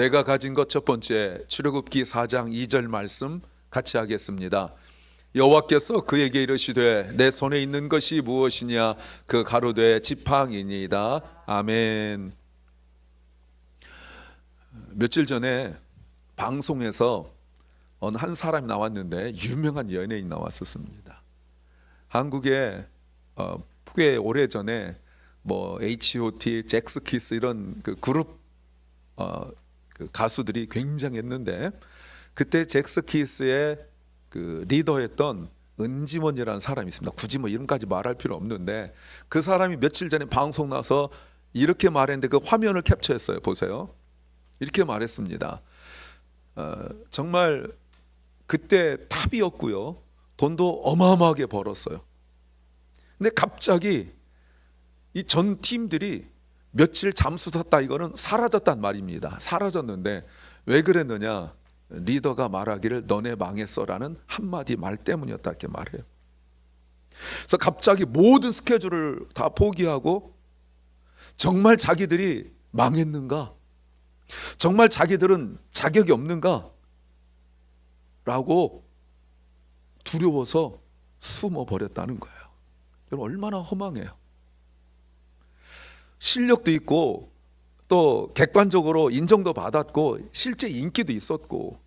내가 가진 것 첫 번째, 출애굽기 4장 2절 말씀 같이 하겠습니다. 여호와께서 그에게 이르시되 내 손에 있는 것이 무엇이냐? 그 가로되 지팡이니이다. 아멘. 며칠 전에 방송에서 어느 한 사람이 나왔는데 유명한 연예인 나왔었습니다. 한국에 꽤 오래전에 뭐 H.O.T, 잭스키스 이런 그 그룹 그 가수들이 굉장했는데, 그때 잭스키스의 그 리더였던 은지원이라는 사람이 있습니다. 굳이 뭐 이름까지 말할 필요 없는데, 그 사람이 며칠 전에 방송 나서 이렇게 말했는데 그 화면을 캡처했어요. 보세요. 이렇게 말했습니다. 정말 그때 탑이었고요, 돈도 어마어마하게 벌었어요. 근데 갑자기 이 전 팀들이 며칠 잠수 탔다, 이거는 사라졌단 말입니다. 사라졌는데 왜 그랬느냐? 리더가 말하기를 너네 망했어라는 한마디 말 때문이었다, 이렇게 말해요. 그래서 갑자기 모든 스케줄을 다 포기하고, 정말 자기들이 망했는가? 정말 자기들은 자격이 없는가? 라고 두려워서 숨어버렸다는 거예요. 여러분, 얼마나 허망해요. 실력도 있고 또 객관적으로 인정도 받았고 실제 인기도 있었고,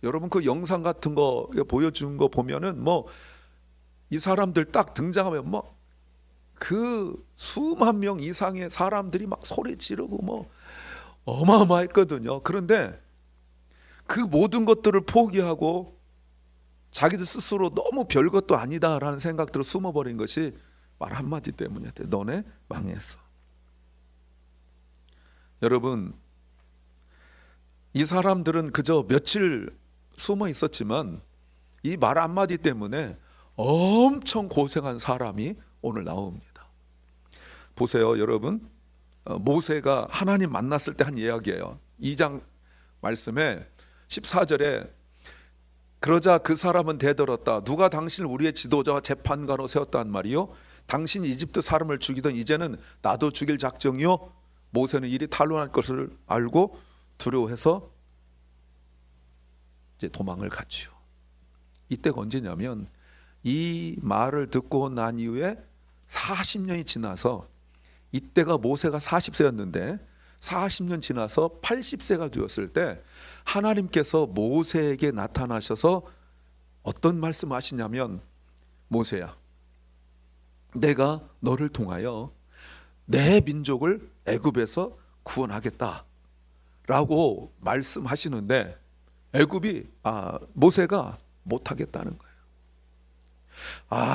여러분 그 영상 같은 거 보여준 거 보면은 뭐 이 사람들 딱 등장하면 뭐 그 수만 명 이상의 사람들이 막 소리 지르고 뭐 어마어마했거든요. 그런데 그 모든 것들을 포기하고 자기들 스스로 너무 별것도 아니다라는 생각들을 숨어버린 것이 말 한마디 때문이었대. 너네 망했어. 여러분, 이 사람들은 그저 며칠 숨어 있었지만 이 말 한마디 때문에 엄청 고생한 사람이 오늘 나옵니다. 보세요, 여러분. 모세가 하나님 만났을 때 한 이야기예요. 2장 말씀에 14절에 그러자 그 사람은 대들었다. 누가 당신을 우리의 지도자와 재판관으로 세웠단 말이요? 당신이 이집트 사람을 죽이던 이제는 나도 죽일 작정이요? 모세는 일이 탄로날 것을 알고 두려워해서 이제 도망을 갔죠. 이때가 언제냐면 이 말을 듣고 난 이후에 40년이 지나서, 이때가 모세가 40세였는데 40년 지나서 80세가 되었을 때 하나님께서 모세에게 나타나셔서 어떤 말씀하시냐면, 모세야, 내가 너를 통하여 내 민족을 애굽에서 구원하겠다 라고 말씀하시는데, 애굽이 모세가 못하겠다는 거예요.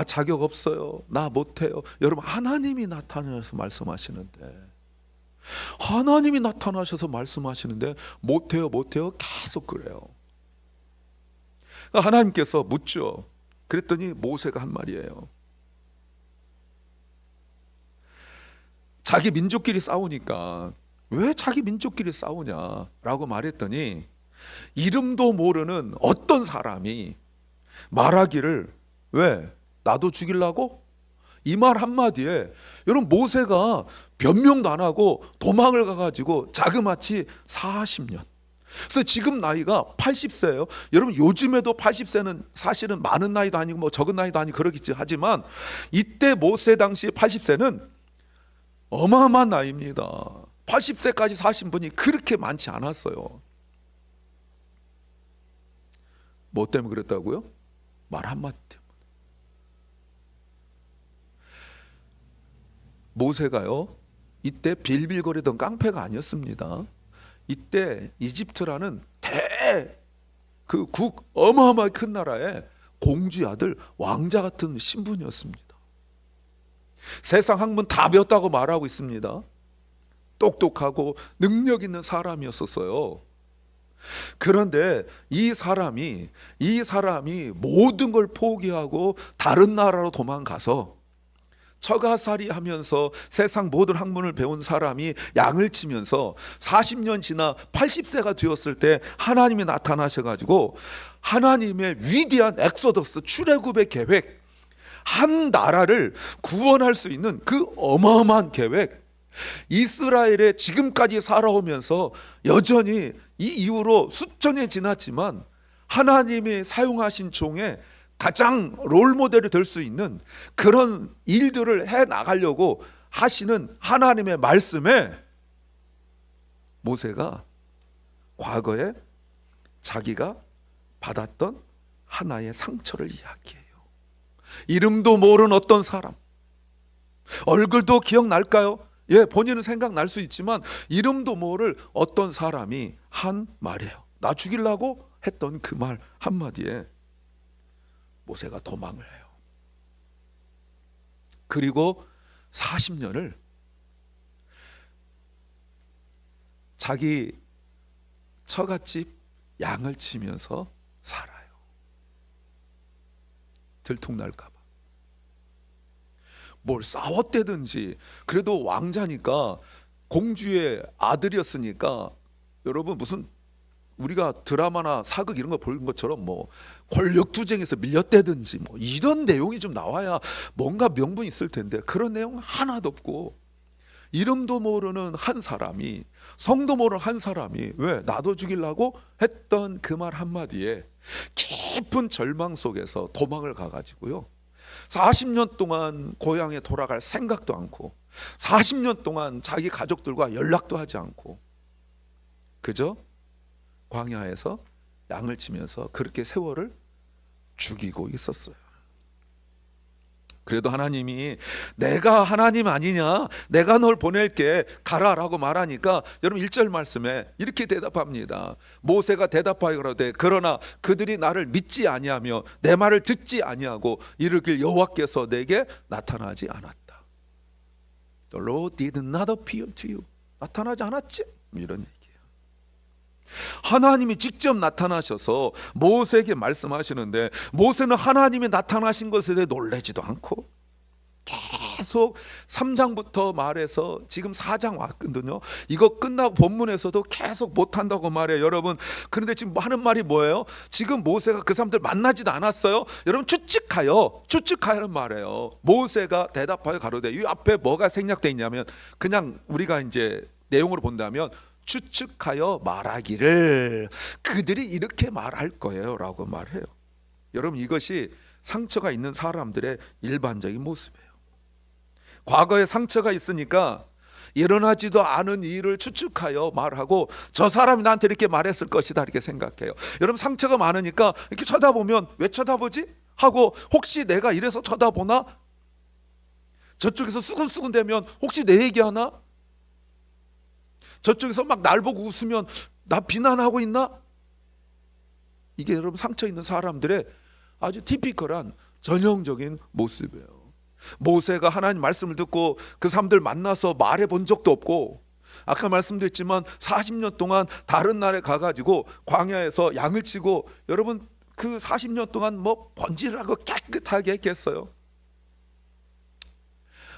자격 없어요, 나 못해요. 여러분, 하나님이 나타나셔서 말씀하시는데, 하나님이 나타나셔서 말씀하시는데 못해요 계속 그래요. 하나님께서 묻죠. 그랬더니 모세가 한 말이에요. 자기 민족끼리 싸우니까 왜 자기 민족끼리 싸우냐라고 말했더니, 이름도 모르는 어떤 사람이 말하기를 왜 나도 죽이려고? 이 말 한마디에 여러분, 모세가 변명도 안 하고 도망을 가가지고 자그마치 40년. 그래서 지금 나이가 80세예요. 여러분, 요즘에도 80세는 사실은 많은 나이도 아니고 뭐 적은 나이도 아니고 그러겠지. 하지만 이때 모세 당시 80세는 어마어마한 나이입니다. 80세까지 사신 분이 그렇게 많지 않았어요. 뭐 때문에 그랬다고요? 말 한마디 때문에. 모세가요, 이때 빌빌거리던 깡패가 아니었습니다. 이때 이집트라는 어마어마하게 큰 나라의 공주의 아들, 왕자 같은 신분이었습니다. 세상 학문 다 배웠다고 말하고 있습니다. 똑똑하고 능력 있는 사람이었었어요. 그런데 이 사람이 모든 걸 포기하고 다른 나라로 도망가서 처가살이 하면서 세상 모든 학문을 배운 사람이 양을 치면서 40년 지나 80세가 되었을 때 하나님이 나타나셔가지고 하나님의 위대한 엑소더스, 출애굽의 계획, 한 나라를 구원할 수 있는 그 어마어마한 계획, 이스라엘에 지금까지 살아오면서 여전히 이 이후로 수천 년 지났지만 하나님이 사용하신 종의 가장 롤모델이 될 수 있는 그런 일들을 해 나가려고 하시는 하나님의 말씀에 모세가 과거에 자기가 받았던 하나의 상처를 이야기해요. 이름도 모르는 어떤 사람, 얼굴도 기억날까요? 예, 본인은 생각날 수 있지만 이름도 모를 어떤 사람이 한 말이에요. 나 죽이려고 했던 그 말 한마디에 모세가 도망을 해요. 그리고 40년을 자기 처갓집 양을 치면서 살아요. 들통날까봐. 뭘 싸웠대든지, 그래도 왕자니까, 공주의 아들이었으니까, 여러분 무슨 우리가 드라마나 사극 이런 거 본 것처럼 뭐 권력투쟁에서 밀렸대든지 뭐 이런 내용이 좀 나와야 뭔가 명분이 있을 텐데 그런 내용 하나도 없고, 이름도 모르는 한 사람이, 성도 모르는 한 사람이 왜 나도 죽이려고 했던 그 말 한마디에 깊은 절망 속에서 도망을 가가지고요, 40년 동안 고향에 돌아갈 생각도 않고 40년 동안 자기 가족들과 연락도 하지 않고 그저 광야에서 양을 치면서 그렇게 세월을 죽이고 있었어요. 그래도 하나님이 내가 하나님 아니냐, 내가 널 보낼게, 가라라고 말하니까 여러분 1절 말씀에 이렇게 대답합니다. 모세가 대답하기로되 그러나 그들이 나를 믿지 아니하며 내 말을 듣지 아니하고 이르길 여호와께서 내게 나타나지 않았다. The Lord did not appear to you. 나타나지 않았지? 이런 얘기예요. 하나님이 직접 나타나셔서 모세에게 말씀하시는데 모세는 하나님이 나타나신 것에 대해 놀라지도 않고 계속 3장부터 말해서 지금 4장 왔거든요. 이거 끝나고 본문에서도 계속 못한다고 말해요, 여러분. 그런데 지금 하는 말이 뭐예요? 지금 모세가 그 사람들 만나지도 않았어요. 여러분 추측하여는 말해요. 모세가 대답하여 가로되, 이 앞에 뭐가 생략되어 있냐면 그냥 우리가 이제 내용으로 본다면 추측하여 말하기를 그들이 이렇게 말할 거예요 라고 말해요. 여러분 이것이 상처가 있는 사람들의 일반적인 모습이에요. 과거에 상처가 있으니까 일어나지도 않은 일을 추측하여 말하고 저 사람이 나한테 이렇게 말했을 것이다 이렇게 생각해요. 여러분 상처가 많으니까 이렇게 쳐다보면 왜 쳐다보지? 하고 혹시 내가 이래서 쳐다보나? 저쪽에서 수근수근 대면 혹시 내 얘기하나? 저쪽에서 막 날 보고 웃으면 나 비난하고 있나? 이게 여러분 상처 있는 사람들의 아주 티피컬한 전형적인 모습이에요. 모세가 하나님 말씀을 듣고 그 사람들 만나서 말해 본 적도 없고, 아까 말씀드렸지만 40년 동안 다른 나라에 가가지고 광야에서 양을 치고, 여러분 그 40년 동안 뭐 번지르하고 깨끗하게 했겠어요?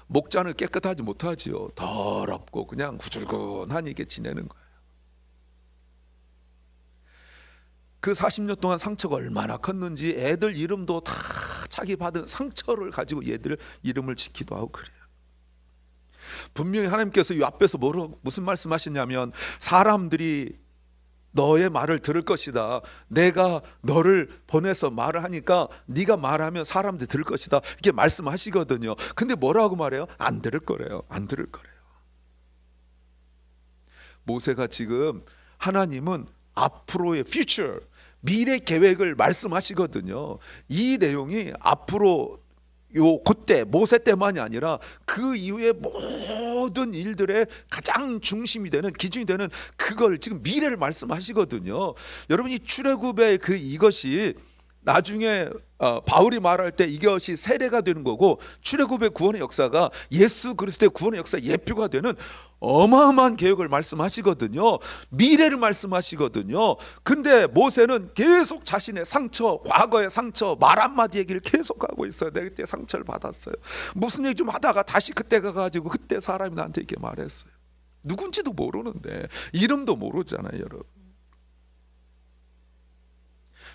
목자는 깨끗하지 못하지요. 더럽고 그냥 후줄근하니 이게 지내는 거예요. 그 40년 동안 상처가 얼마나 컸는지 애들 이름도 다 자기 받은 상처를 가지고 얘들 이름을 짓기도 하고 그래요. 분명히 하나님께서 이 앞에서 무슨 말씀하시냐면 사람들이 너의 말을 들을 것이다. 내가 너를 보내서 말을 하니까 네가 말하면 사람들이 들을 것이다. 이렇게 말씀하시거든요. 근데 뭐라고 말해요? 안 들을 거래요. 안 들을 거래요. 모세가 지금 하나님은 앞으로의 future, 미래 계획을 말씀하시거든요. 이 내용이 앞으로 그때 모세 때만이 아니라 그 이후의 모든 일들의 가장 중심이 되는, 기준이 되는 그걸 지금 미래를 말씀하시거든요. 여러분 이 출애굽의 이것이 나중에 바울이 말할 때 이것이 세례가 되는 거고, 출애굽의 구원의 역사가 예수 그리스도의 구원의 역사 예표가 되는 어마어마한 계획을 말씀하시거든요. 미래를 말씀하시거든요. 근데 모세는 계속 자신의 상처, 과거의 상처, 말 한마디 얘기를 계속하고 있어요. 내가 그때 상처를 받았어요. 무슨 얘기 좀 하다가 다시 그때 가가지고 그때 사람이 나한테 이렇게 말했어요. 누군지도 모르는데, 이름도 모르잖아요, 여러분.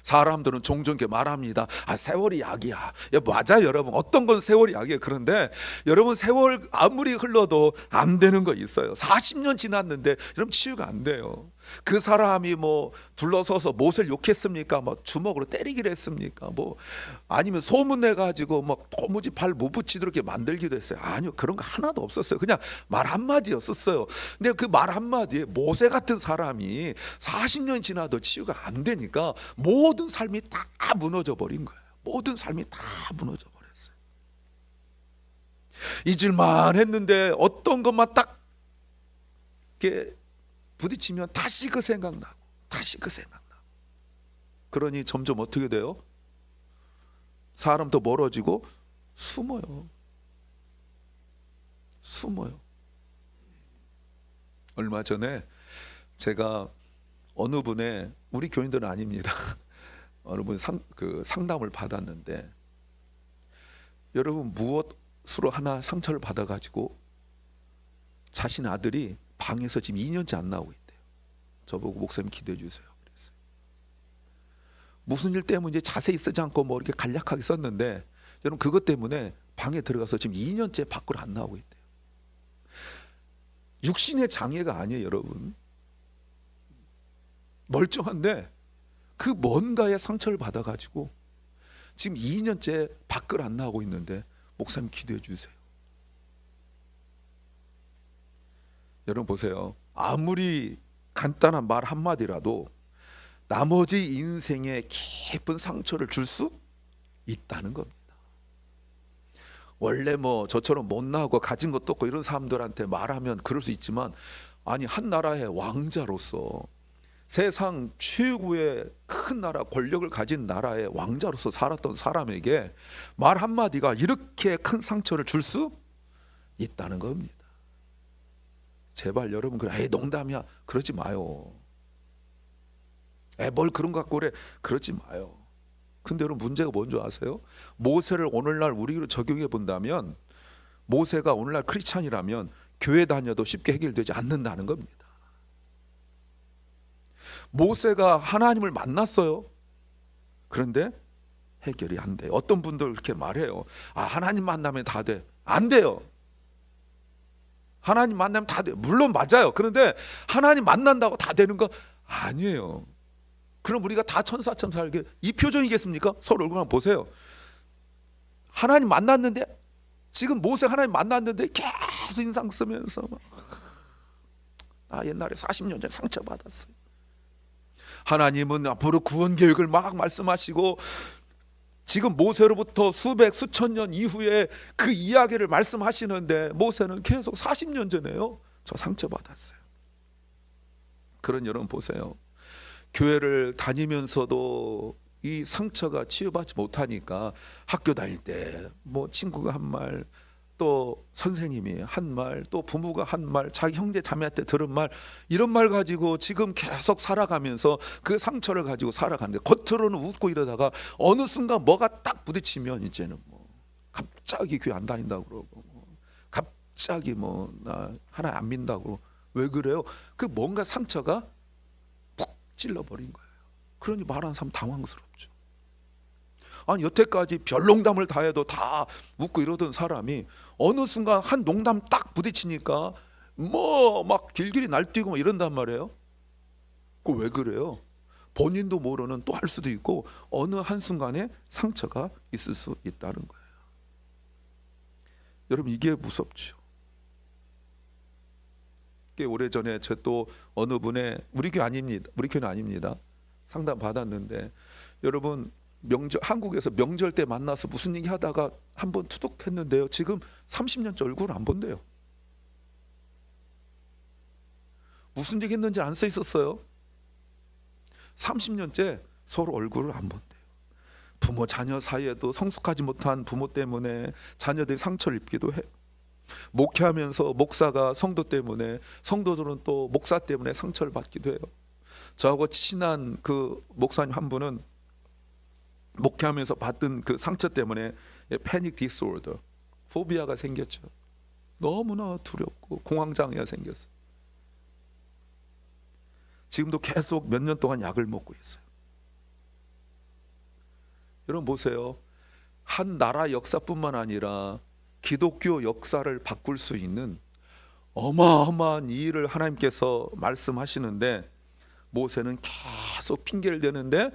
사람들은 종종 이렇게 말합니다. 세월이 약이야. 맞아요, 여러분. 어떤 건 세월이 약이에요. 그런데 여러분, 세월 아무리 흘러도 안 되는 거 있어요. 40년 지났는데 여러분 치유가 안 돼요. 그 사람이 뭐 둘러서서 모세를 욕했습니까? 뭐 주먹으로 때리기를 했습니까? 뭐 아니면 소문내 가지고 막 도무지 발 못 붙이도록 이렇게 만들기도 했어요. 아니요, 그런 거 하나도 없었어요. 그냥 말 한마디였었어요. 근데 그 말 한마디에 모세 같은 사람이 40년 지나도 치유가 안 되니까 모든 삶이 다 무너져 버린 거예요. 모든 삶이 다 무너져 버렸어요. 잊을만 했는데 어떤 것만 딱 이렇게 부딪히면 다시 그 생각나고 다시 그 생각나고. 그러니 점점 어떻게 돼요? 사람도 멀어지고 숨어요. 얼마 전에 제가 어느 분의, 우리 교인들은 아닙니다, 어느 분 상담을 받았는데, 여러분 무엇으로 하나 상처를 받아가지고 자신 아들이 방에서 지금 2년째 안 나오고 있대요. 저보고 목사님 기도해 주세요. 그랬어요. 무슨 일 때문에 자세히 쓰지 않고 뭐 이렇게 간략하게 썼는데, 여러분 그것 때문에 방에 들어가서 지금 2년째 밖으로 안 나오고 있대요. 육신의 장애가 아니에요, 여러분. 멀쩡한데 그 뭔가에 상처를 받아가지고 지금 2년째 밖을 안 나오고 있는데 목사님 기도해 주세요. 여러분 보세요. 아무리 간단한 말 한마디라도 나머지 인생에 깊은 상처를 줄 수 있다는 겁니다. 원래 뭐 저처럼 못나고 가진 것도 없고 이런 사람들한테 말하면 그럴 수 있지만, 아니 한 나라의 왕자로서, 세상 최고의 큰 나라, 권력을 가진 나라의 왕자로서 살았던 사람에게 말 한마디가 이렇게 큰 상처를 줄 수 있다는 겁니다. 제발 여러분, 에이 농담이야, 그러지 마요. 뭘 그런 거 갖고 그래, 그러지 마요. 근데 여러분 문제가 뭔지 아세요? 모세를 오늘날 우리로 적용해 본다면, 모세가 오늘날 크리스찬이라면 교회 다녀도 쉽게 해결되지 않는다는 겁니다. 모세가 하나님을 만났어요. 그런데 해결이 안 돼요. 어떤 분들 그렇게 말해요. 하나님 만나면 다 돼. 안 돼요. 하나님 만나면 다 돼. 물론 맞아요. 그런데 하나님 만난다고 다 되는 거 아니에요. 그럼 우리가 다 천사처럼 살게 이 표정이겠습니까? 서로 얼굴 한번 보세요. 하나님 만났는데, 지금 모세 하나님 만났는데 계속 인상 쓰면서 옛날에 40년 전에 상처받았어요. 하나님은 앞으로 구원 계획을 막 말씀하시고, 지금 모세로부터 수천 년 이후에 그 이야기를 말씀하시는데, 모세는 계속 40년 전에요, 저 상처받았어요. 그런 여러분 보세요. 교회를 다니면서도 이 상처가 치유받지 못하니까 학교 다닐 때 뭐 친구가 한 말, 또 선생님이 한 말, 또 부모가 한 말, 자기 형제 자매한테 들은 말, 이런 말 가지고 지금 계속 살아가면서 그 상처를 가지고 살아가는데, 겉으로는 웃고 이러다가 어느 순간 뭐가 딱 부딪히면 이제는 뭐 갑자기 교회 안 다닌다고 그러고, 갑자기 뭐 나 하나님 안 믿는다고. 왜 그래요? 그 뭔가 상처가 푹 찔러버린 거예요. 그러니 말하는 사람 당황스럽죠. 아니 여태까지 별 농담을 다 해도 다 웃고 이러던 사람이 어느 순간 한 농담 딱 부딪히니까 뭐 막 길길이 날뛰고 막 이런단 말이에요. 그 왜 그래요? 본인도 모르는, 또 할 수도 있고 어느 한순간에 상처가 있을 수 있다는 거예요. 여러분 이게 무섭죠. 꽤 오래전에 저 또 어느 분의, 우리 교회 아닙니다, 우리 교회는 아닙니다, 상담 받았는데, 여러분 명절, 한국에서 명절 때 만나서 무슨 얘기 하다가 한번 투독했는데요, 지금 30년째 얼굴을 안 본대요. 무슨 얘기 했는지 안 써 있었어요. 30년째 서로 얼굴을 안 본대요. 부모 자녀 사이에도 성숙하지 못한 부모 때문에 자녀들이 상처를 입기도 해요. 목회하면서 목사가 성도 때문에, 성도들은 또 목사 때문에 상처를 받기도 해요. 저하고 친한 그 목사님 한 분은 목회하면서 받은 그 상처 때문에 패닉 디스오더, 포비아가 생겼죠. 너무나 두렵고 공황장애가 생겼어요. 지금도 계속 몇 년 동안 약을 먹고 있어요. 여러분 보세요. 한 나라 역사뿐만 아니라 기독교 역사를 바꿀 수 있는 어마어마한 일을 하나님께서 말씀하시는데 모세는 계속 핑계를 대는데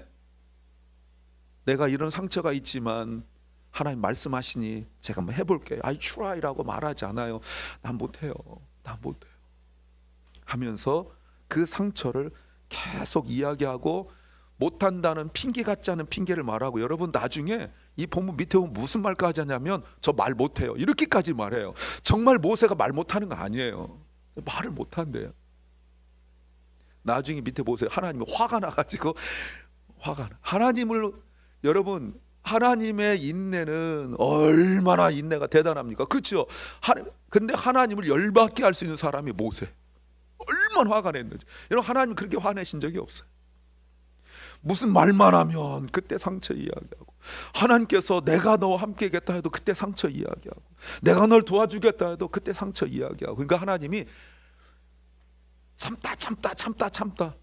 내가 이런 상처가 있지만 하나님 말씀하시니 제가 한번 해볼게요. I try라고 말하지 않아요. 난 못해요. 난 못해요. 하면서 그 상처를 계속 이야기하고 못한다는 핑계 같지 않은 핑계를 말하고 여러분 나중에 이 본문 밑에 보면 무슨 말까지 하냐면 저 말 못해요. 이렇게까지 말해요. 정말 모세가 말 못하는 거 아니에요. 말을 못한대요. 나중에 밑에 보세요. 하나님이 화가 나가지고 하나님을 여러분 하나님의 인내는 얼마나 인내가 대단합니까? 그렇죠? 근데 하나님을 열받게 할 수 있는 사람이 모세. 얼마나 화가 냈는지. 여러분 하나님 그렇게 화내신 적이 없어요. 무슨 말만 하면 그때 상처 이야기하고 하나님께서 내가 너와 함께겠다 해도 그때 상처 이야기하고 내가 널 도와주겠다 해도 그때 상처 이야기하고 그러니까 하나님이 참다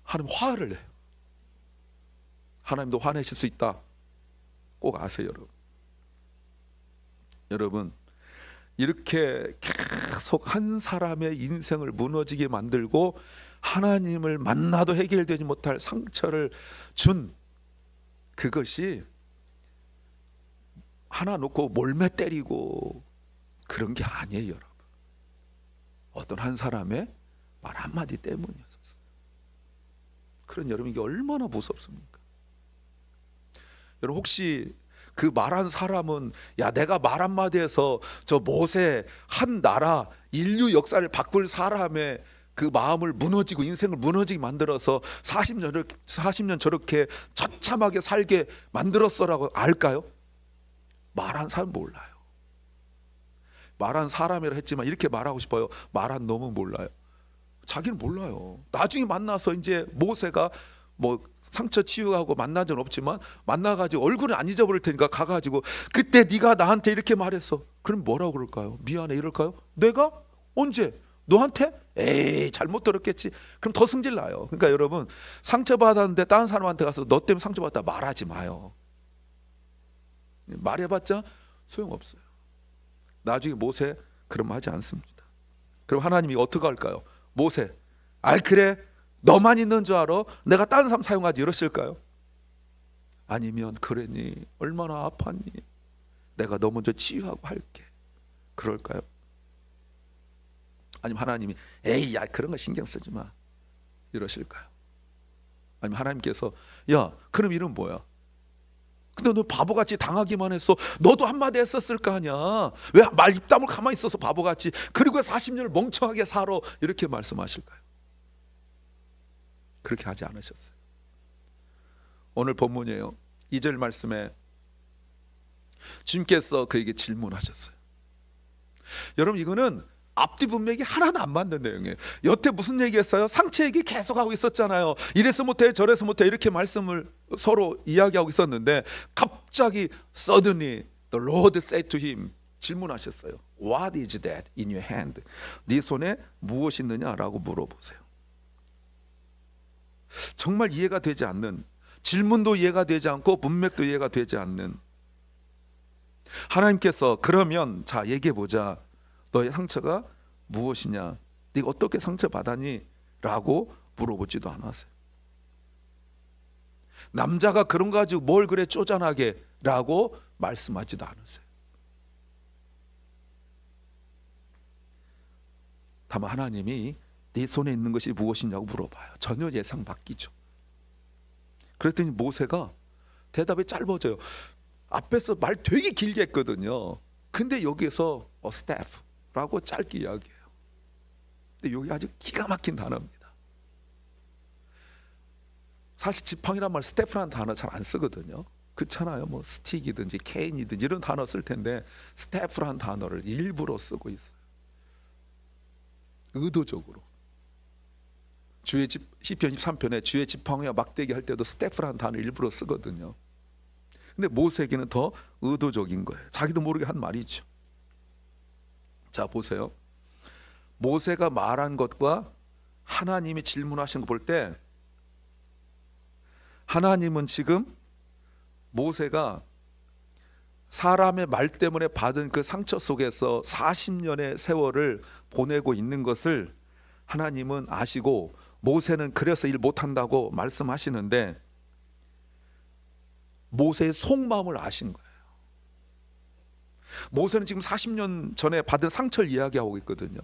하나님 화를 내요. 하나님도 화내실 수 있다. 꼭 아세요, 여러분. 여러분 이렇게 계속 한 사람의 인생을 무너지게 만들고 하나님을 만나도 해결되지 못할 상처를 준 그것이 하나 놓고 몰매 때리고 그런 게 아니에요, 여러분. 어떤 한 사람의 말 한마디 때문이었어요. 그런 여러분 이게 얼마나 무섭습니까? 여러분 혹시 그 말한 사람은 야 내가 말 한마디에서 저 모세 한 나라 인류 역사를 바꿀 사람의 그 마음을 무너지고 인생을 무너지게 만들어서 40년 저렇게 처참하게 살게 만들었어라고 알까요? 말한 사람 몰라요. 말한 사람이라 했지만 이렇게 말하고 싶어요. 말한 놈은 몰라요. 자기는 몰라요. 나중에 만나서 이제 모세가 뭐 상처 치유하고 만난 적은 없지만 만나가지고 얼굴은 안 잊어버릴 테니까 가가지고 그때 네가 나한테 이렇게 말했어. 그럼 뭐라고 그럴까요? 미안해 이럴까요? 내가? 언제? 너한테? 에이 잘못 들었겠지. 그럼 더 승질 나요. 그러니까 여러분 상처받았는데 다른 사람한테 가서 너 때문에 상처받았다 말하지 마요. 말해봤자 소용없어요. 나중에 모세 그럼 하지 않습니다. 그럼 하나님이 어떻게 할까요? 모세 아이 그래 너만 있는 줄 알아? 내가 다른 사람 사용하지 이러실까요? 아니면 그러니 얼마나 아팠니? 내가 너 먼저 치유하고 할게 그럴까요? 아니면 하나님이 에이 야 그런 거 신경 쓰지 마 이러실까요? 아니면 하나님께서 야 그럼 이름 뭐야? 근데 너 바보같이 당하기만 했어. 너도 한마디 했었을 거 아니야. 왜 말 입담을 가만히 있어서 바보같이 그리고 40년을 멍청하게 살아 이렇게 말씀하실까요? 그렇게 하지 않으셨어요. 오늘 본문이에요. 2절 말씀에 주님께서 그에게 질문하셨어요. 여러분 이거는 앞뒤 분명히 하나도 안 맞는 내용이에요. 여태 무슨 얘기했어요? 상처 얘기 계속하고 있었잖아요. 이래서 못해 저래서 못해 이렇게 말씀을 서로 이야기하고 있었는데 갑자기 suddenly the Lord said to him 질문하셨어요. What is that in your hand? 네 손에 무엇이 있느냐라고 물어보세요. 정말 이해가 되지 않는 질문도 이해가 되지 않고 문맥도 이해가 되지 않는 하나님께서 그러면 자 얘기해보자. 너의 상처가 무엇이냐? 네가 어떻게 상처받았니? 라고 물어보지도 않았어요. 남자가 그런 거 가지고 뭘 그래 쪼잔하게 라고 말씀하지도 않았어요. 다만 하나님이 네 손에 있는 것이 무엇이냐고 물어봐요. 전혀 예상 바뀌죠. 그랬더니 모세가 대답이 짧아져요. 앞에서 말 되게 길게 했거든요. 근데 여기에서 staff라고 짧게 이야기해요. 근데 여기 아주 기가 막힌 단어입니다. 사실 지팡이란 말 staff라는 단어 잘 안 쓰거든요. 그렇잖아요. 뭐 스틱이든지 케인이든지 이런 단어 쓸 텐데 staff라는 단어를 일부러 쓰고 있어요. 의도적으로. 시편 23편에 주의 지팡이와 막대기 할 때도 스태프라는 단어를 일부러 쓰거든요. 근데 모세에게는 더 의도적인 거예요. 자기도 모르게 한 말이죠. 자 보세요. 모세가 말한 것과 하나님이 질문하신 거 볼 때 하나님은 지금 모세가 사람의 말 때문에 받은 그 상처 속에서 40년의 세월을 보내고 있는 것을 하나님은 아시고, 모세는 그래서 일 못한다고 말씀하시는데 모세의 속마음을 아신 거예요. 모세는 지금 40년 전에 받은 상처를 이야기하고 있거든요.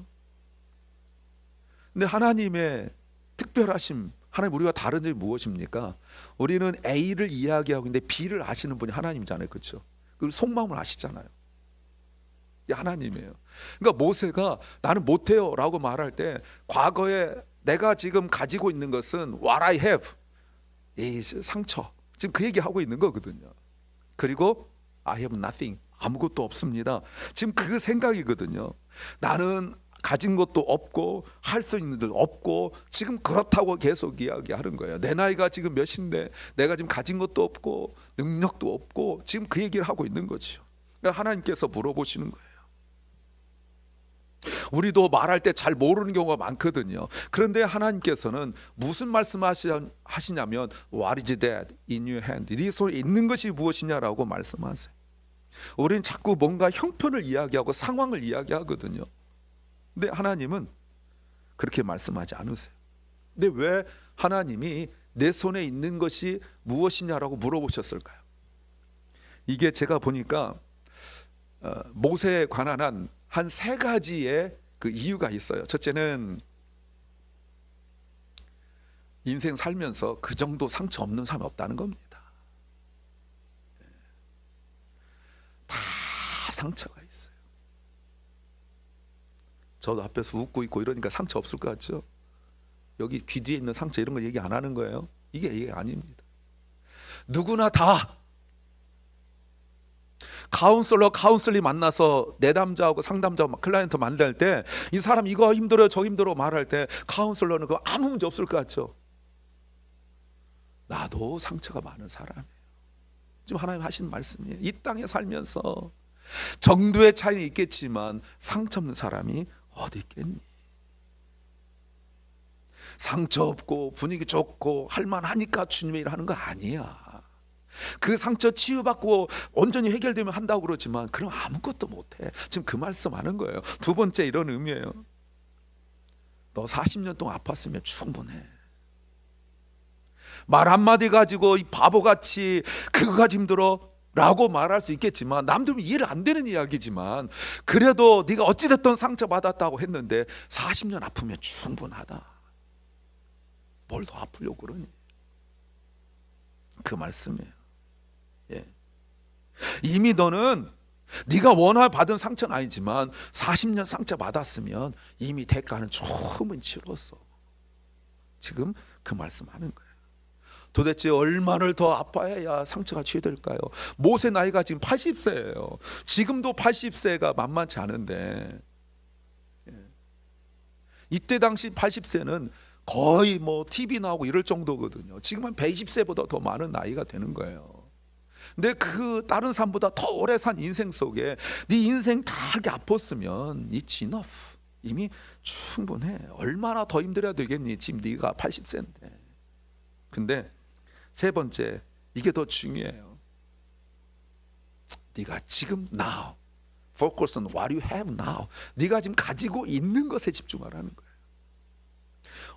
근데 하나님의 특별하심, 하나님 우리가 다른 점이 무엇입니까? 우리는 A를 이야기하고 있는데 B를 아시는 분이 하나님이잖아요. 그렇죠? 그리고 속마음을 아시잖아요. 이게 하나님이에요. 그러니까 모세가 나는 못해요 라고 말할 때, 과거에 내가 지금 가지고 있는 것은 what I have, 이 상처, 지금 그 얘기하고 있는 거거든요. 그리고 I have nothing, 아무것도 없습니다. 지금 그 생각이거든요. 나는 가진 것도 없고 할 수 있는 것도 없고, 지금 그렇다고 계속 이야기하는 거예요. 내 나이가 지금 몇인데 내가 지금 가진 것도 없고 능력도 없고, 지금 그 얘기를 하고 있는 거죠. 그러니까 하나님께서 물어보시는 거예요. 우리도 말할 때 잘 모르는 경우가 많거든요. 그런데 하나님께서는 무슨 말씀하시냐면 What is that in your hand? 네 손에 있는 것이 무엇이냐라고 말씀하세요. 우리는 자꾸 뭔가 형편을 이야기하고 상황을 이야기하거든요. 근데 하나님은 그렇게 말씀하지 않으세요. 근데 왜 하나님이 내 손에 있는 것이 무엇이냐라고 물어보셨을까요? 이게 제가 보니까 모세에 관한 한 세 가지의 그 이유가 있어요. 첫째는 인생 살면서 그 정도 상처 없는 사람이 없다는 겁니다. 다 상처가 있어요. 저도 앞에서 웃고 있고 이러니까 상처 없을 것 같죠? 여기 귀 뒤에 있는 상처 이런 거 얘기 안 하는 거예요. 이게 아닙니다. 누구나 다 카운슬리 만나서 내담자하고 상담자하고 클라이언트 만날 때, 이 사람 이거 힘들어요 저 힘들어 말할 때 카운슬러는 그거 아무 문제 없을 것 같죠? 나도 상처가 많은 사람이에요. 지금 하나님 하신 말씀이에요. 이 땅에 살면서 정도의 차이는 있겠지만 상처 없는 사람이 어디 있겠니? 상처 없고 분위기 좋고 할만하니까 주님의 일 하는 거 아니야. 그 상처 치유받고 온전히 해결되면 한다고 그러지만 그럼 아무것도 못해. 지금 그 말씀하는 거예요. 두 번째 이런 의미예요. 너 40년 동안 아팠으면 충분해. 말 한마디 가지고 이 바보같이 그거가 힘들어 라고 말할 수 있겠지만, 남들은 이해를 안 되는 이야기지만, 그래도 네가 어찌됐든 상처받았다고 했는데 40년 아프면 충분하다. 뭘 더 아프려고 그러니? 그 말씀이에요. 예. 이미 너는 네가 원하 받은 상처는 아니지만 40년 상처 받았으면 이미 대가는 조금은 치렀어. 지금 그 말씀하는 거예요. 도대체 얼마를 더 아파해야 상처가 치유될까요? 모세 나이가 지금 80세예요. 지금도 80세가 만만치 않은데, 이때 당시 80세는 거의 뭐 TV 나오고 이럴 정도거든요. 지금은 120세보다 더 많은 나이가 되는 거예요. 근데 그 다른 사람보다 더 오래 산 인생 속에 네 인생 다 이렇게 아팠으면 it's enough. 이미 충분해. 얼마나 더 힘들어야 되겠니? 지금 네가 80세인데. 근데 세 번째, 이게 더 중요해요. 네가 지금 now, focus on what you have now. 네가 지금 가지고 있는 것에 집중하라는 거예요.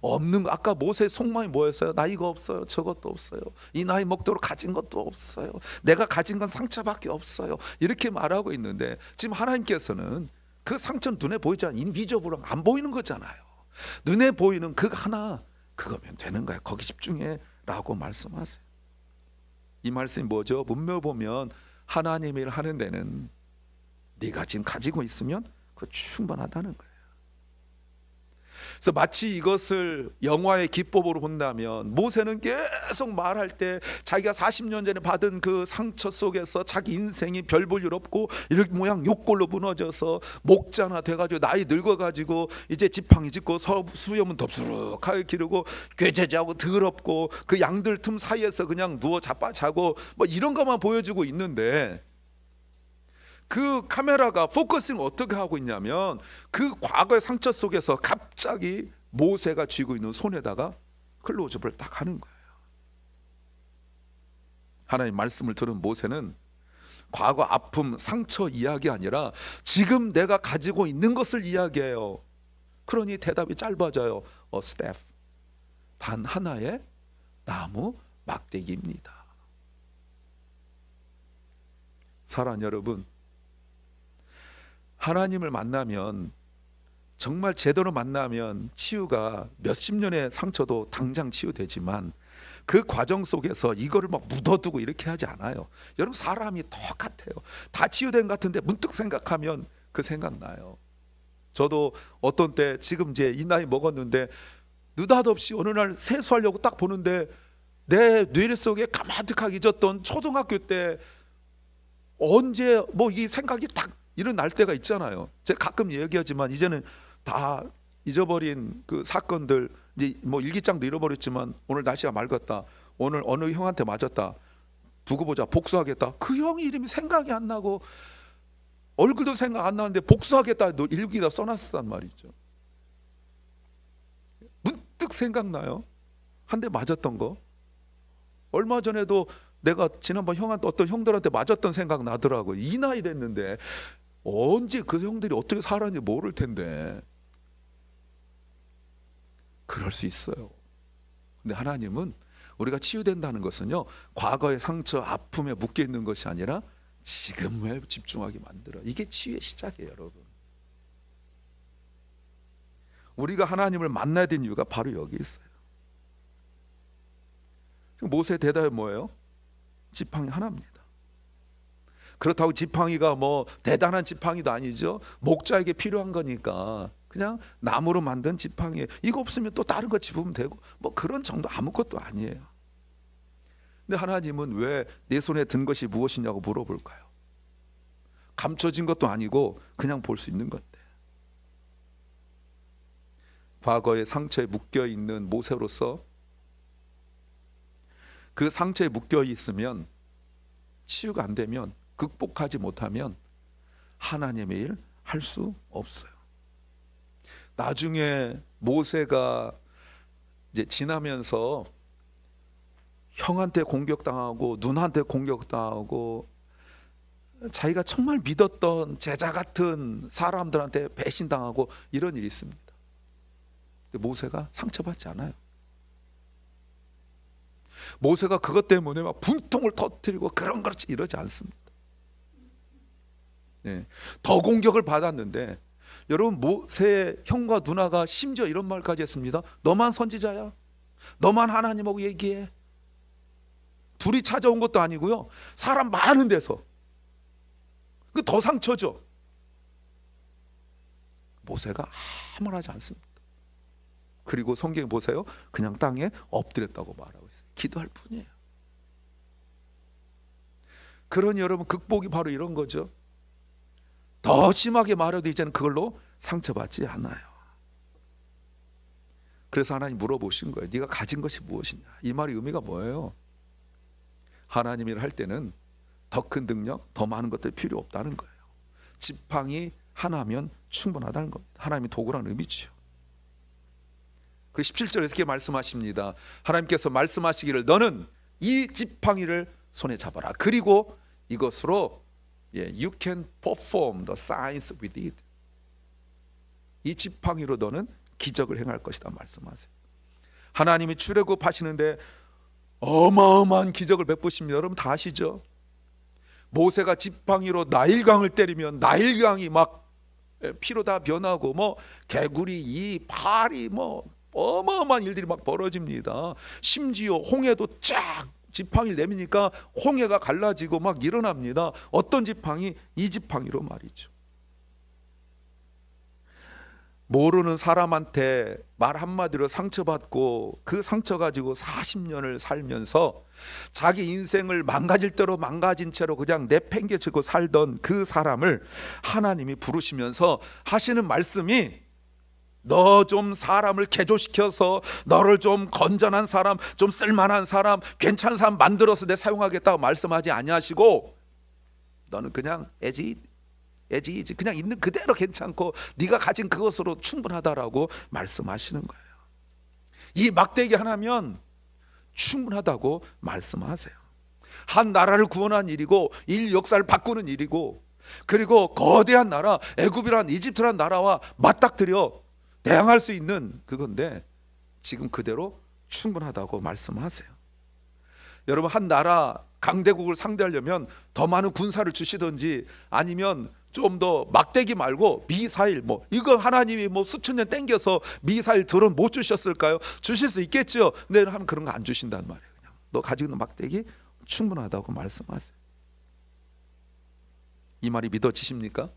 없는 거, 아까 모세의 속마음이 뭐였어요? 나 이거 없어요, 저것도 없어요, 이 나이 먹도록 가진 것도 없어요, 내가 가진 건 상처밖에 없어요, 이렇게 말하고 있는데, 지금 하나님께서는 그 상처는 눈에 보이지 않는 인비저블은 안 보이는 거잖아요. 눈에 보이는 그 하나, 그거면 되는 거야. 거기 집중해 라고 말씀하세요. 이 말씀이 뭐죠? 문맥 보면 하나님의 일을 하는 데는 네가 지금 가지고 있으면 그거 충분하다는 거예요. 그래서 마치 이것을 영화의 기법으로 본다면, 모세는 계속 말할 때 자기가 40년 전에 받은 그 상처 속에서 자기 인생이 별 볼 일 없고 이렇게 모양 욕골로 무너져서 목자나 돼가지고 나이 늙어가지고 이제 지팡이 짚고 수염은 덥수룩하게 기르고 괴제자고 더럽고 그 양들 틈 사이에서 그냥 누워 자빠자고 뭐 이런 것만 보여주고 있는데, 그 카메라가 포커싱을 어떻게 하고 있냐면 그 과거의 상처 속에서 갑자기 모세가 쥐고 있는 손에다가 클로즈업을 딱 하는 거예요. 하나님 말씀을 들은 모세는 과거 아픔, 상처 이야기 아니라 지금 내가 가지고 있는 것을 이야기해요. 그러니 대답이 짧아져요. A staff, 단 하나의 나무 막대기입니다. 사랑하는 여러분, 하나님을 만나면, 정말 제대로 만나면 치유가 몇십 년의 상처도 당장 치유되지만 그 과정 속에서 이거를 막 묻어두고 이렇게 하지 않아요. 여러분, 사람이 똑같아요. 다 치유된 것 같은데 문득 생각하면 그 생각나요. 저도 어떤 때, 지금 이제 이 나이 먹었는데 느닷없이 어느 날 세수하려고 딱 보는데 내 뇌 속에 가마득하게 잊었던 초등학교 때 언제 뭐 이 생각이 딱 일어날 때가 있잖아요. 제가 가끔 얘기하지만 이제는 다 잊어버린 그 사건들, 이제 뭐 일기장도 잃어버렸지만 오늘 날씨가 맑았다, 오늘 어느 형한테 맞았다, 두고 보자, 복수하겠다. 그 형이 이름이 생각이 안 나고 얼굴도 생각 안 나는데 복수하겠다 일기에다 써놨단 말이죠. 문득 생각나요. 한 대 맞았던 거. 얼마 전에도 내가 지난번 형한테, 어떤 형들한테 맞았던 생각 나더라고요. 이 나이 됐는데 언제 그 형들이 어떻게 살았는지 모를 텐데. 그럴 수 있어요. 근데 하나님은 우리가 치유된다는 것은요, 과거의 상처, 아픔에 묶여 있는 것이 아니라 지금에 집중하게 만들어. 이게 치유의 시작이에요, 여러분. 우리가 하나님을 만나야 되는 이유가 바로 여기 있어요. 모세의 대답이 뭐예요? 지팡이 하나입니다. 그렇다고 지팡이가 뭐 대단한 지팡이도 아니죠. 목자에게 필요한 거니까 그냥 나무로 만든 지팡이, 이거 없으면 또 다른 거 집으면 되고 뭐 그런 정도, 아무것도 아니에요. 근데 하나님은 왜 내 손에 든 것이 무엇이냐고 물어볼까요? 감춰진 것도 아니고 그냥 볼 수 있는 건데. 과거의 상처에 묶여 있는 모세로서 그 상처에 묶여 있으면, 치유가 안 되면, 극복하지 못하면 하나님의 일 할 수 없어요. 나중에 모세가 이제 지나면서 형한테 공격당하고 누나한테 공격당하고 자기가 정말 믿었던 제자 같은 사람들한테 배신당하고 이런 일이 있습니다. 근데 모세가 상처받지 않아요. 모세가 그것 때문에 막 분통을 터뜨리고 그런 그렇지 이러지 않습니다. 네. 더 공격을 받았는데, 여러분, 모세의 형과 누나가 심지어 이런 말까지 했습니다. 너만 선지자야, 너만 하나님하고 얘기해. 둘이 찾아온 것도 아니고요, 사람 많은 데서. 그 더 상처죠. 모세가 아무 말 하지 않습니다. 그리고 성경에 보세요, 그냥 땅에 엎드렸다고 말하고 있어요. 기도할 뿐이에요. 그러니 여러분, 극복이 바로 이런 거죠. 더 심하게 말해도 이제는 그걸로 상처받지 않아요. 그래서 하나님 물어보신 거예요. 네가 가진 것이 무엇이냐. 이 말의 의미가 뭐예요? 하나님 일을 할 때는 더 큰 능력, 더 많은 것들이 필요 없다는 거예요. 지팡이 하나면 충분하다는 겁니다. 하나님이 도구라는 의미죠. 그 17절에 이렇게 말씀하십니다. 하나님께서 말씀하시기를 너는 이 지팡이를 손에 잡아라. 그리고 이것으로 you can perform the signs with it. 이 지팡이로 너는 기적을 행할 것이다 말씀하세요. 하나님이 출애굽하시는데 어마어마한 기적을 베푸십니다. 여러분 다 아시죠? 모세가 지팡이로 나일강을 때리면 나일강이 막 피로 다 변하고 뭐 개구리, 이 파리, 뭐 어마어마한 일들이 막 벌어집니다. 심지어 홍해도 쫙 지팡이를 내미니까 홍해가 갈라지고 막 일어납니다. 어떤 지팡이? 이 지팡이로 말이죠. 모르는 사람한테 말 한마디로 상처받고 그 상처 가지고 40년을 살면서 자기 인생을 망가질 대로 망가진 채로 그냥 내팽개치고 살던 그 사람을 하나님이 부르시면서 하시는 말씀이, 너 좀 사람을 개조시켜서 너를 좀 건전한 사람, 좀 쓸만한 사람, 괜찮은 사람 만들어서 내 사용하겠다고 말씀하지 아니하시고, 너는 그냥 에지이지 그냥 있는 그대로 괜찮고 네가 가진 그것으로 충분하다라고 말씀하시는 거예요. 이 막대기 하나면 충분하다고 말씀하세요. 한 나라를 구원한 일이고 일 역사를 바꾸는 일이고, 그리고 거대한 나라 애굽이란 이집트란 나라와 맞닥뜨려 대항할 수 있는 그건데 지금 그대로 충분하다고 말씀하세요. 여러분, 한 나라 강대국을 상대하려면 더 많은 군사를 주시든지 아니면 좀 더 막대기 말고 미사일, 이거 하나님이 수천 년 땡겨서 미사일 드론 못 주셨을까요? 주실 수 있겠죠. 근데 하면 그런 거 안 주신단 말이에요. 그냥 너 가지고 있는 막대기 충분하다고 말씀하세요. 이 말이 믿어지십니까?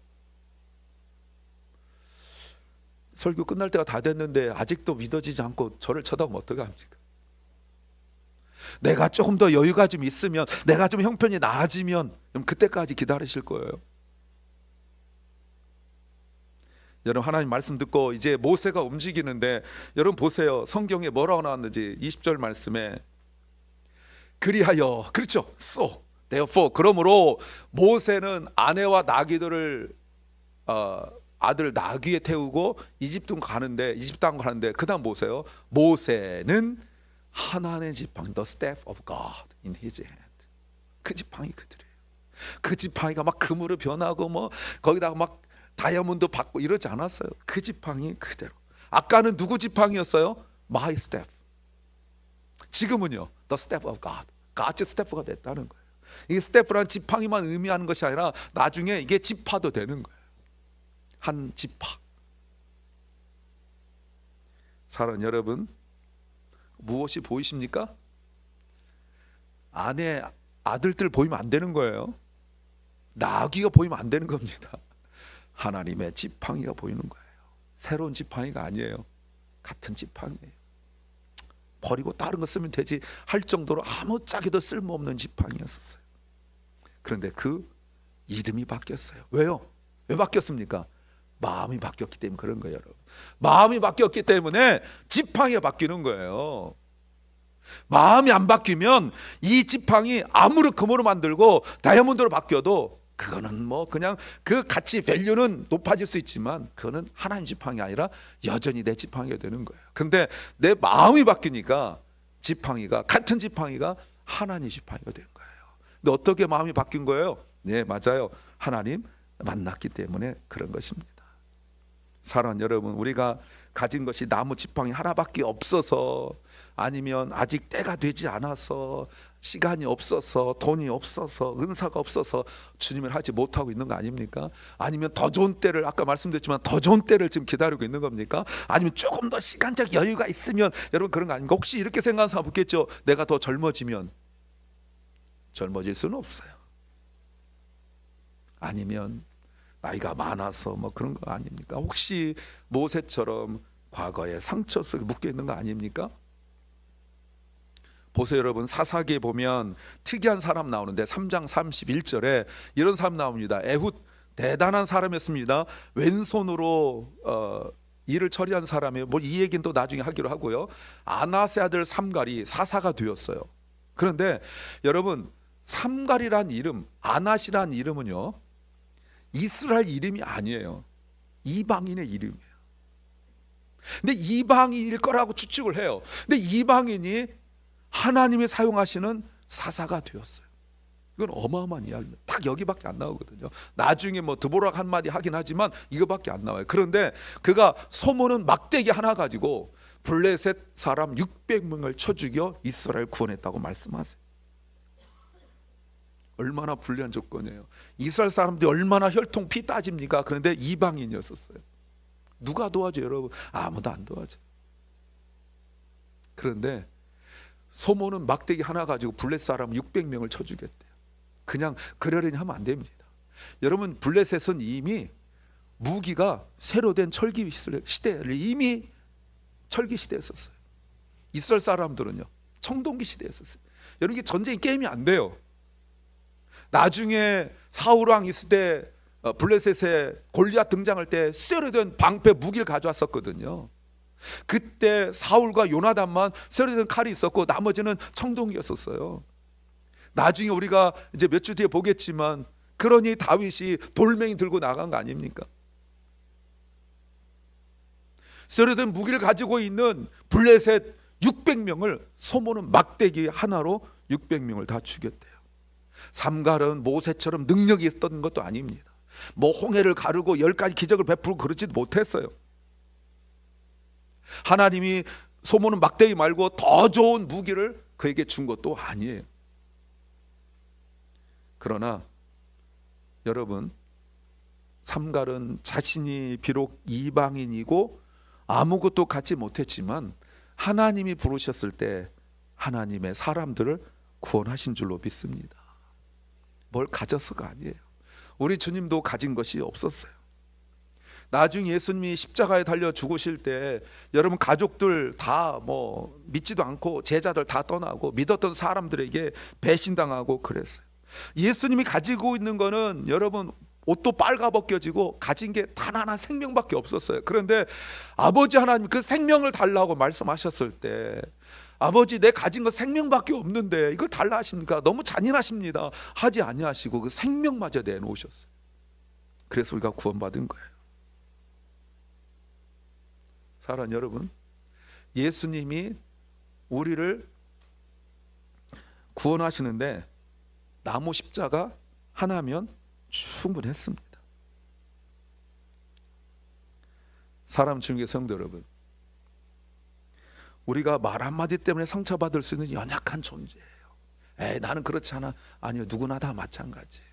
설교 끝날 때가 다 됐는데 아직도 믿어지지 않고 저를 쳐다보면 어떡합니까? 내가 조금 더 여유가 좀 있으면, 내가 좀 형편이 나아지면 그때까지 기다리실 거예요. 여러분, 하나님 말씀 듣고 이제 모세가 움직이는데, 여러분 보세요. 성경에 뭐라고 나왔는지 20절 말씀에 그리하여, 그렇죠, therefore, 그러므로 모세는 아내와 나귀들을 아들 나귀에 태우고 이집트 땅 가는데 그 다음 보세요. 모세는 하나님의 지팡이, the staff of God in his hand. 그 지팡이 그들이에요. 그 지팡이가 막 금으로 변하고 거기다가 막 다이아몬드 받고 이러지 않았어요. 그 지팡이 그대로. 아까는 누구 지팡이였어요? My staff. 지금은요, the staff of God. God's staff가 됐다는 거예요. 이 staff란 지팡이만 의미하는 것이 아니라 나중에 이게 지파도 되는 거예요. 한 지파. 사랑하는 여러분, 무엇이 보이십니까? 아내, 아들들 보이면 안 되는 거예요. 나귀가 보이면 안 되는 겁니다. 하나님의 지팡이가 보이는 거예요. 새로운 지팡이가 아니에요. 같은 지팡이에요. 버리고 다른 거 쓰면 되지 할 정도로 아무짝에도 쓸모없는 지팡이였었어요. 그런데 그 이름이 바뀌었어요. 왜요? 왜 바뀌었습니까? 마음이 바뀌었기 때문에 그런 거예요, 여러분. 마음이 바뀌었기 때문에 지팡이가 바뀌는 거예요. 마음이 안 바뀌면 이 지팡이 아무리 금으로 만들고 다이아몬드로 바뀌어도 그거는 그냥 그 가치 밸류는 높아질 수 있지만 그거는 하나님 지팡이 아니라 여전히 내 지팡이가 되는 거예요. 근데 내 마음이 바뀌니까 지팡이가, 같은 지팡이가 하나님 지팡이가 된 거예요. 근데 어떻게 마음이 바뀐 거예요? 네, 맞아요. 하나님 만났기 때문에 그런 것입니다. 사랑하는 여러분, 우리가 가진 것이 나무 지팡이 하나밖에 없어서, 아니면 아직 때가 되지 않아서, 시간이 없어서, 돈이 없어서, 은사가 없어서 주님을 하지 못하고 있는 거 아닙니까? 아니면 더 좋은 때를, 아까 말씀드렸지만 더 좋은 때를 지금 기다리고 있는 겁니까? 아니면 조금 더 시간적 여유가 있으면, 여러분 그런 거 아닙니까? 혹시 이렇게 생각하는 사람 없겠죠? 내가 더 젊어지면. 젊어질 수는 없어요. 아니면 나이가 많아서 그런 거 아닙니까? 혹시 모세처럼 과거의 상처 속에 묶여 있는 거 아닙니까? 보세요, 여러분. 사사기에 보면 특이한 사람 나오는데 3장 31절에 이런 사람 나옵니다. 에훗, 대단한 사람이었습니다. 왼손으로 일을 처리한 사람이에요. 이 얘기는 또 나중에 하기로 하고요. 아나세 아들 삼갈이 사사가 되었어요. 그런데 여러분, 삼갈이란 이름, 아낫이란 이름은요, 이스라엘 이름이 아니에요. 이방인의 이름이에요. 근데 이방인일 거라고 추측을 해요. 근데 이방인이 하나님이 사용하시는 사사가 되었어요. 이건 어마어마한 이야기입니다. 딱 여기밖에 안 나오거든요. 나중에 드보락 한마디 하긴 하지만 이거밖에 안 나와요. 그런데 그가 소문은 막대기 하나 가지고 블레셋 사람 600명을 쳐 죽여 이스라엘 구원했다고 말씀하세요. 얼마나 불리한 조건이에요. 이스라엘 사람들이 얼마나 혈통 피 따집니까? 그런데 이방인이었었어요. 누가 도와줘요, 여러분? 아무도 안 도와줘요. 그런데 소모는 막대기 하나 가지고 블레셋 사람 600명을 쳐 죽였대요. 그냥 그러려니 하면 안 됩니다. 여러분, 블레셋은 이미 무기가 새로 된 철기 시대를 이미 철기 시대였었어요. 이스라엘 사람들은요, 청동기 시대였었어요. 여러분, 이게 전쟁이 게임이 안 돼요. 나중에 사울왕 있을 때 블레셋에 골리앗 등장할 때 쇠로된 방패 무기를 가져왔었거든요. 그때 사울과 요나단만 쇠로된 칼이 있었고 나머지는 청동기였었어요. 나중에 우리가 이제 몇 주 뒤에 보겠지만, 그러니 다윗이 돌멩이 들고 나간 거 아닙니까? 쇠로된 무기를 가지고 있는 블레셋 600명을 소모는 막대기 하나로 600명을 다 죽였대요. 삼갈은 모세처럼 능력이 있었던 것도 아닙니다. 뭐 홍해를 가르고 10가지 기적을 베풀고 그러지도 못했어요. 하나님이 소모는 막대기 말고 더 좋은 무기를 그에게 준 것도 아니에요. 그러나 여러분, 삼갈은 자신이 비록 이방인이고 아무것도 갖지 못했지만 하나님이 부르셨을 때 하나님의 사람들을 구원하신 줄로 믿습니다. 뭘 가져서가 아니에요. 우리 주님도 가진 것이 없었어요. 나중에 예수님이 십자가에 달려 죽으실 때 여러분 가족들 다 믿지도 않고 제자들 다 떠나고 믿었던 사람들에게 배신당하고 그랬어요. 예수님이 가지고 있는 거는 여러분 옷도 빨가벗겨지고 가진 게 단 하나 생명밖에 없었어요. 그런데 아버지 하나님 그 생명을 달라고 말씀하셨을 때 아버지 내 가진 거 생명밖에 없는데 이걸 달라 하십니까? 너무 잔인하십니다. 하지 아니하시고 그 생명마저 내놓으셨어요. 그래서 우리가 구원받은 거예요. 사랑하는 여러분, 예수님이 우리를 구원하시는데 나무 십자가 하나면 충분했습니다. 사람 중에 성도 여러분, 우리가 말 한마디 때문에 상처받을 수 있는 연약한 존재예요. 나는 그렇지 않아. 아니요, 누구나 다 마찬가지예요.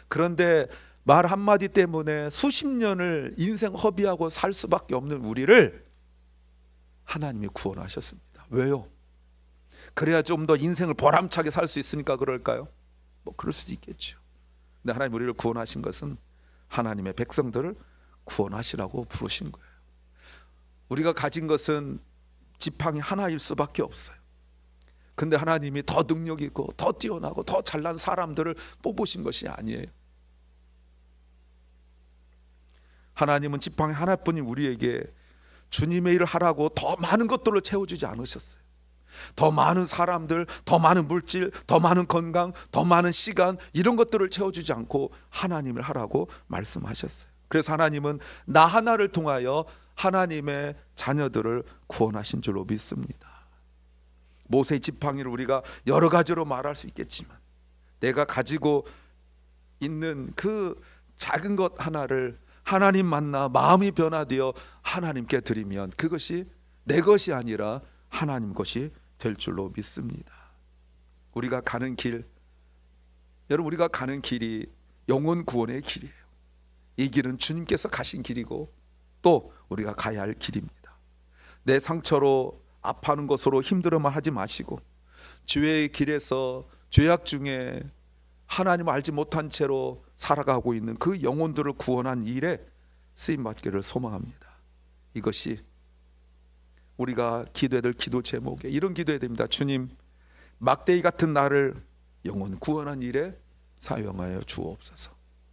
그런데 말 한마디 때문에 수십 년을 인생 허비하고 살 수밖에 없는 우리를 하나님이 구원하셨습니다. 왜요? 그래야 좀 더 인생을 보람차게 살 수 있으니까 그럴까요? 그럴 수도 있겠죠. 근데 하나님 우리를 구원하신 것은 하나님의 백성들을 구원하시라고 부르신 거예요. 우리가 가진 것은 지팡이 하나일 수밖에 없어요. 근데 하나님이 더 능력 있고 더 뛰어나고 더 잘난 사람들을 뽑으신 것이 아니에요. 하나님은 지팡이 하나뿐인 우리에게 주님의 일을 하라고 더 많은 것들을 채워주지 않으셨어요. 더 많은 사람들, 더 많은 물질, 더 많은 건강, 더 많은 시간, 이런 것들을 채워주지 않고 하나님을 하라고 말씀하셨어요. 그래서 하나님은 나 하나를 통하여 하나님의 자녀들을 구원하신 줄로 믿습니다. 모세의 지팡이를 우리가 여러 가지로 말할 수 있겠지만 내가 가지고 있는 그 작은 것 하나를 하나님 만나 마음이 변화되어 하나님께 드리면 그것이 내 것이 아니라 하나님 것이 될 줄로 믿습니다. 우리가 가는 길, 여러분 우리가 가는 길이 영혼 구원의 길이에요. 이 길은 주님께서 가신 길이고 또 우리가 가야 할 길입니다. 내 상처로 아파하는 것으로 힘들어만 하지 마시고 주의 길에서 죄악 중에 하나님을 알지 못한 채로 살아가고 있는 그 영혼들을 구원한 일에 쓰임받기를 소망합니다. 이것이 우리가 기도해야 될 기도 제목에 이런 기도해야 됩니다. 주님, 막대기 같은 나를 영혼 구원한 일에 사용하여 주옵소서.